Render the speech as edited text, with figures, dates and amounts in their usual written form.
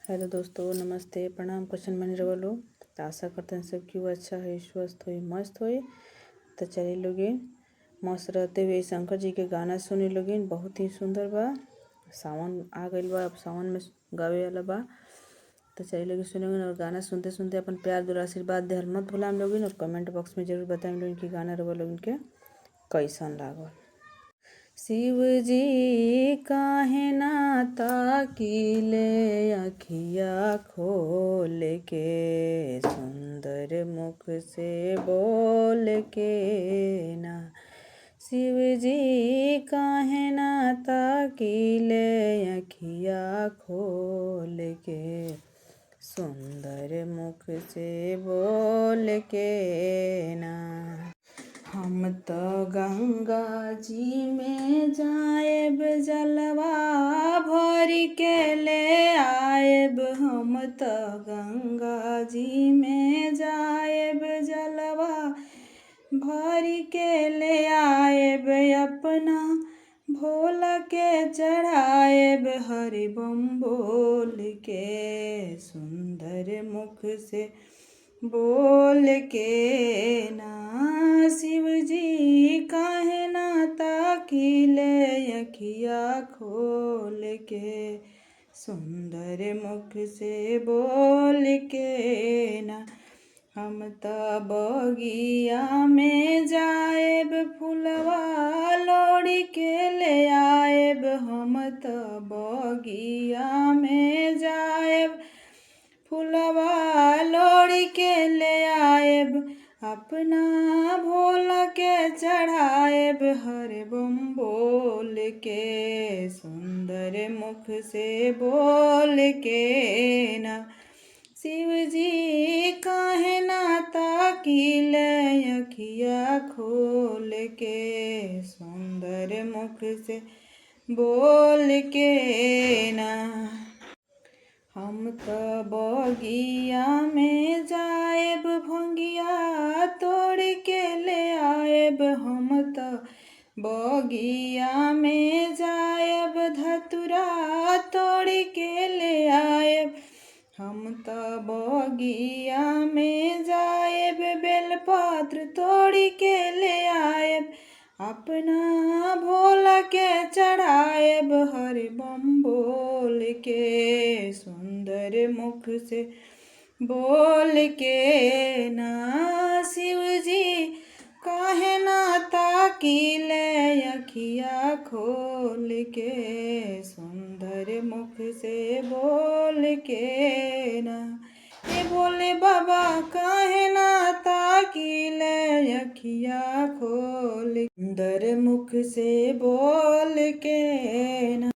Hello दोस्तों, नमस्ते, प्रणाम। क्वेश्चन बन रहे लोग तो आशा करते हैं सब क्यों अच्छा है, स्वस्थ हो, मस्त हो। तो चलिए लोगिन मस्त रहते हुए शंकर जी के गाना सुने लोगिन। बहुत ही सुंदर बा। सावन आ गई बा, अब सावन में गावे वाला बा। तो चलिए लोग सुनेंगे और गाना सुनते सुनते अपन प्यार दुला आशीर्वाद दे मत भूलाम लोगिन। और कमेंट बॉक्स में जरूर बताएं लोगिन कि गाना रवा लोगिन के कैसन लागल। शिव जी काहे ना ताकिले अखिया खोल के, सुंदर मुख से बोल के ना। शिव जी काहे ना ताकिले अखिया खोल के, सुंदर मुख से बोल के ना। हम तो गंगा जी में जाएब जलवा भरी के ले आएब। हम तो गंगा जी में जाएब जलवा भरी के ले आएब। अपना भोला के चढ़ाएब हरि बम बोल के, सुंदर मुख से बोल के ना। शिव जी काहे ना ताकिले अखिया खोल के, सुंदर मुख से बोल के ना। हम तो बगिया में जाएब फुलवा लोड़ी के ले आएब। हम तो बगिया में जाएब फुलवा लोड़ी के ले आएब। अपना भोला के चढ़ाएब हरि बम बोल के, सुंदर मुख से बोल के ना। शिव जी काहे ना ताकिले अखिया खोल के, सुंदर मुख से बोल के ना। हम तो बगिया में जाएब भंगिया तोड़ के ले आएब। हम तो बगिया में जाएब धतुरा तोड़ के ले आएब। हम तो बगिया में जाएब बेलपत्र तोड़ के ले आएब। अपना भोला के चढ़ाएब हरि बम बोल के, सुंदर मुख से बोल के ना। शिव जी काहे ना ताकिले अखिया खोल के, सुंदर मुख से बोल के ना। ए बोले बाबा काहे ना ताकिले अखिया खोल, सुंदर मुख से बोल के ना।